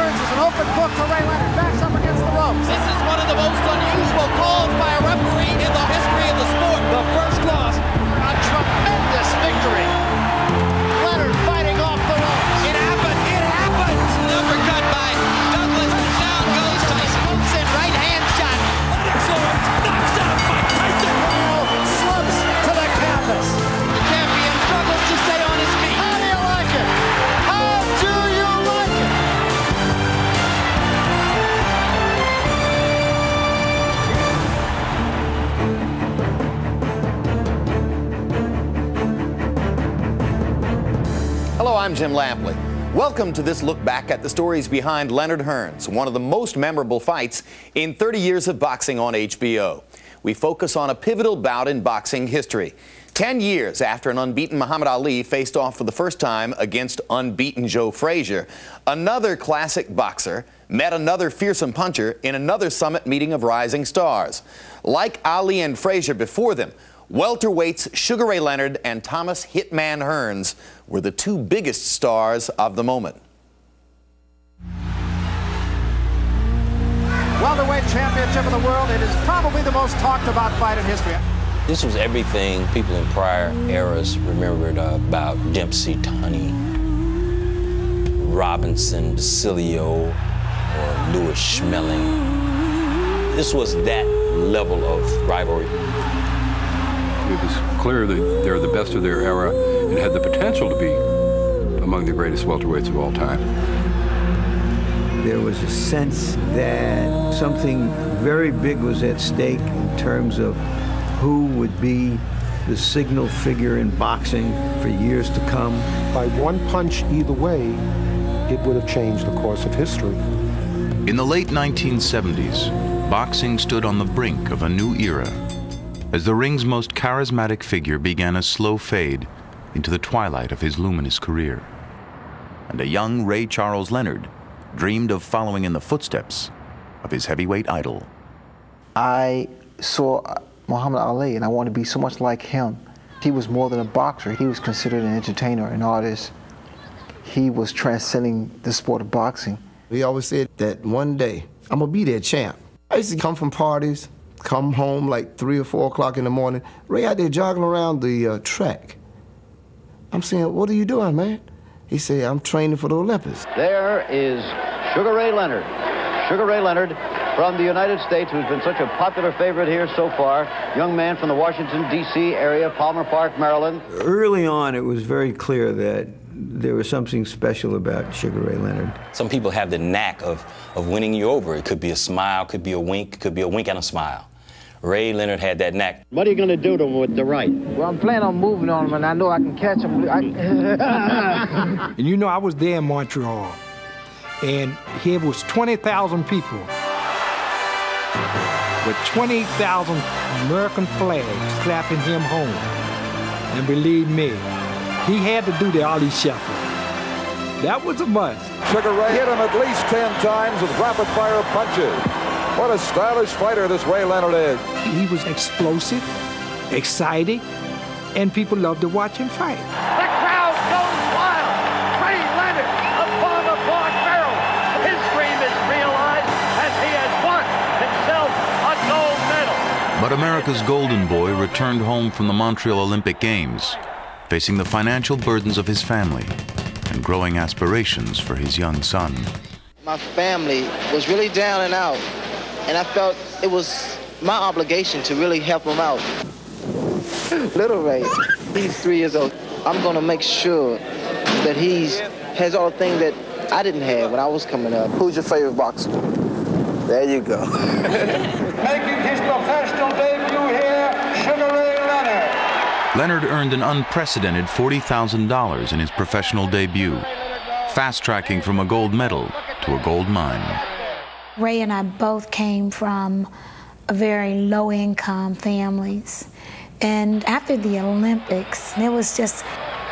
Hearns is an open book to Ray Leonard. Backs up against the ropes. This is one of the most unusual calls by a referee in the history of the sport. The first loss. A tremendous victory. Leonard fighting off the ropes. It happened. It happened. An uppercut by Douglas. Down goes Tyson. Hooks in right hand shot. Excellent. Knocks out by Tyson. Slumps to the canvas. The champion struggles to stay on his feet. How do you like it? How do you like it? Hello, I'm Jim Lampley. Welcome to this look back at the stories behind Leonard Hearns, one of the most memorable fights in 30 years of boxing on HBO. We focus on a pivotal bout in boxing history. 10 years after an unbeaten Muhammad Ali faced off for the first time against unbeaten Joe Frazier, another classic boxer met another fearsome puncher in another summit meeting of rising stars. Like Ali and Frazier before them, welterweights Sugar Ray Leonard and Thomas Hitman Hearns were the two biggest stars of the moment. Welterweight championship of the world. It is probably the most talked about fight in history. This was everything people in prior eras remembered about Dempsey, Tunney, Robinson, DeCilio, or Louis Schmeling. This was that level of rivalry. It was clear that they're the best of their era and had the potential to be among the greatest welterweights of all time. There was a sense that something very big was at stake in terms of who would be the signal figure in boxing for years to come. By one punch either way, it would have changed the course of history. In the late 1970s, boxing stood on the brink of a new era as the ring's most charismatic figure began a slow fade into the twilight of his luminous career. And a young Ray Charles Leonard dreamed of following in the footsteps of his heavyweight idol. I saw Muhammad Ali and I wanted to be so much like him. He was more than a boxer. He was considered an entertainer, an artist. He was transcending the sport of boxing. We always said that one day, I'm gonna be their champ. I used to come from parties, come home like 3 or 4 o'clock in the morning. Ray out there jogging around the track. I'm saying, what are you doing, man? He said, I'm training for the Olympics. There is Sugar Ray Leonard. Sugar Ray Leonard from the United States, who's been such a popular favorite here so far. Young man from the Washington, D.C. area, Palmer Park, Maryland. Early on, it was very clear that there was something special about Sugar Ray Leonard. Some people have the knack of winning you over. It could be a smile, could be a wink, could be a wink and a smile. Ray Leonard had that knack. What are you going to do to him with the right? Well, I'm planning on moving on him, and I know I can catch him. And you know, I was there in Montreal, and here was 20,000 people with 20,000 American flags clapping him home. And believe me, he had to do the Ali Shuffle. That was a must. Sugar Ray hit him at least 10 times with rapid-fire punches. What a stylish fighter this Ray Leonard is. He was explosive, exciting, and people loved to watch him fight. The crowd goes wild. Ray Leonard upon the Park barrel. His dream is realized as he has won himself a gold medal. But America's golden boy returned home from the Montreal Olympic Games, facing the financial burdens of his family and growing aspirations for his young son. My family was really down and out, and I felt it was my obligation to really help him out. Little Ray, he's 3 years old. I'm gonna make sure that he has all the things that I didn't have when I was coming up. Who's your favorite boxer? There you go. Making his professional debut here, Sugar Ray Leonard. Leonard earned an unprecedented $40,000 in his professional debut, fast-tracking from a gold medal to a gold mine. Ray and I both came from very low-income families. And after the Olympics, it was just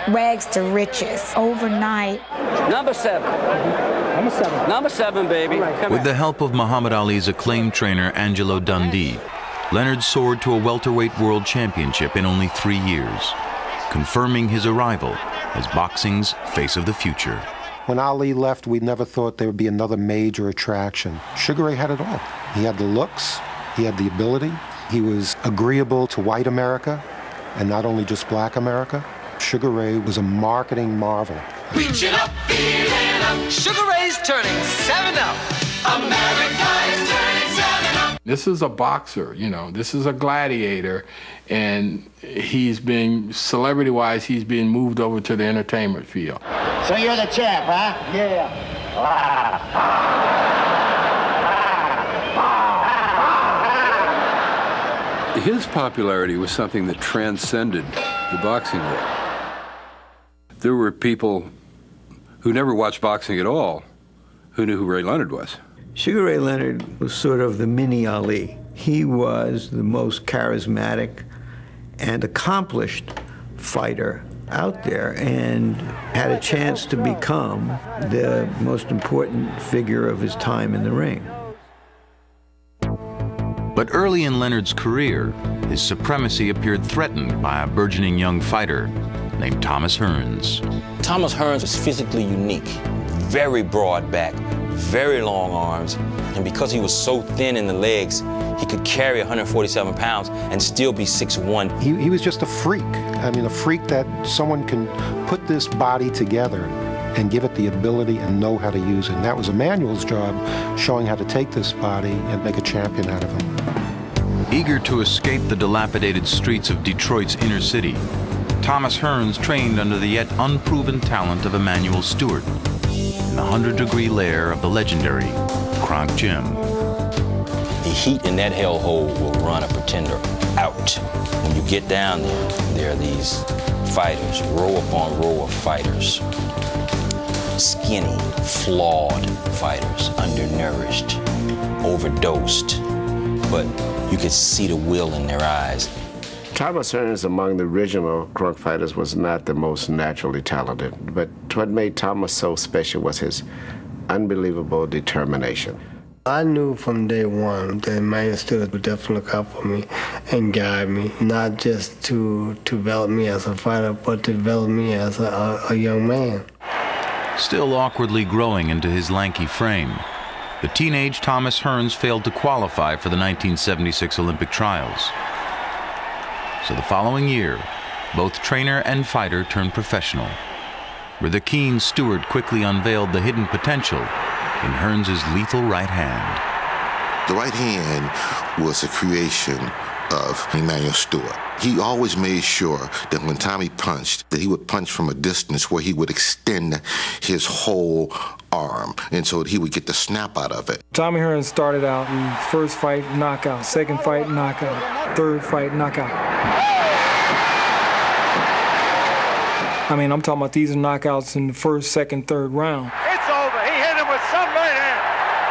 rags to riches overnight. Number 7. Number 7. Number 7, baby. With the help of Muhammad Ali's acclaimed trainer, Angelo Dundee, Leonard soared to a welterweight world championship in only 3 years, confirming his arrival as boxing's face of the future. When Ali left, we never thought there would be another major attraction. Sugar Ray had it all. He had the looks, he had the ability, he was agreeable to white America, and not only just black America. Sugar Ray was a marketing marvel. Reaching up, feeling up. Sugar Ray's turning 7 up. America is turning 7 up. This is a boxer, you know, this is a gladiator, and he's been, celebrity-wise, he's being moved over to the entertainment field. So you're the champ, huh? Yeah. His popularity was something that transcended the boxing world. There were people who never watched boxing at all who knew who Ray Leonard was. Sugar Ray Leonard was sort of the mini Ali. He was the most charismatic and accomplished fighter out there and had a chance to become the most important figure of his time in the ring. But early in Leonard's career, his supremacy appeared threatened by a burgeoning young fighter named Thomas Hearns. Thomas Hearns was physically unique, very broad back, very long arms, and because he was so thin in the legs, he could carry 147 pounds and still be 6'1". He was just a freak. I mean, a freak that someone can put this body together and give it the ability and know how to use it. And that was Emmanuel's job, showing how to take this body and make a champion out of him. Eager to escape the dilapidated streets of Detroit's inner city, Thomas Hearns trained under the yet unproven talent of Emmanuel Stewart in the 100-degree lair of the legendary Kronk Gym. The heat in that hellhole will run a pretender out. When you get down there are these fighters, row upon row of fighters. Skinny, flawed fighters, undernourished, overdosed, but you could see the will in their eyes. Thomas Hearns, among the original Kronk fighters, was not the most naturally talented, but what made Thomas so special was his unbelievable determination. I knew from day one that Emmanuel Stewart would definitely look out for me and guide me, not just to develop me as a fighter, but to develop me as a young man. Still awkwardly growing into his lanky frame, the teenage Thomas Hearns failed to qualify for the 1976 Olympic trials. So the following year, both trainer and fighter turned professional, where the keen Stewart quickly unveiled the hidden potential in Hearns' lethal right hand. The right hand was a creation of Emmanuel Stewart. He always made sure that when Tommy punched, that he would punch from a distance where he would extend his whole arm, and so he would get the snap out of it. Tommy Hearns started out in first fight, knockout, second fight, knockout, third fight, knockout. I mean, I'm talking about these are knockouts in the first, second, third round. It's over. He hit him with some right hand.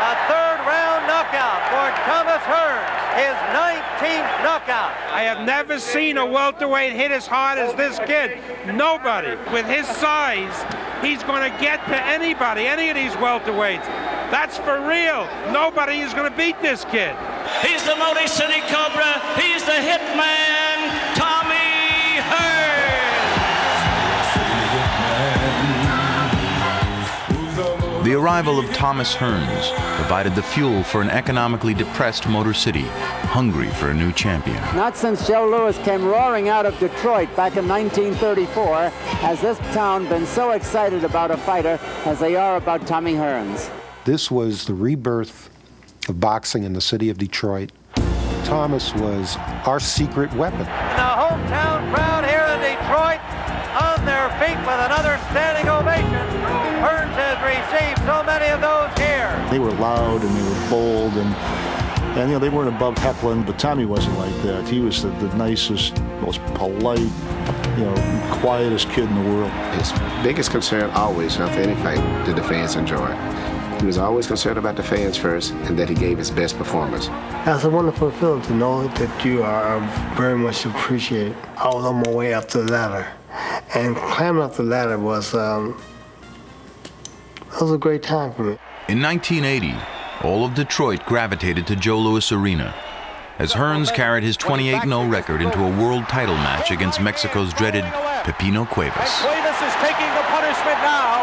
A third-round knockout for Thomas Hearns, his 19th knockout. I have never seen a welterweight hit as hard as this kid. Nobody. With his size, he's going to get to anybody, any of these welterweights. That's for real. Nobody is going to beat this kid. He's the Motor City Cobra. He's the hitman, Tommy Hearns. The arrival of Thomas Hearns provided the fuel for an economically depressed Motor City, hungry for a new champion. Not since Joe Louis came roaring out of Detroit back in 1934 has this town been so excited about a fighter as they are about Tommy Hearns. This was the rebirth of boxing in the city of Detroit. Thomas was our secret weapon. And the hometown crowd here in Detroit on their feet with another standing ovation. Hearns has received so many of those here. They were loud and they were bold and you know, they weren't above heckling, but Tommy wasn't like that. He was the nicest, most polite, you know, quietest kid in the world. His biggest concern always after any fight did the fans enjoy. He was always concerned about the fans first and that he gave his best performance. That's a wonderful feeling to know that you are very much appreciated. I was on my way up the ladder, and climbing up the ladder was a great time for me. In 1980, all of Detroit gravitated to Joe Louis Arena as Hearns carried his 28-0 record into a world title match against Mexico's dreaded Pepino Cuevas. Cuevas is taking the punishment now.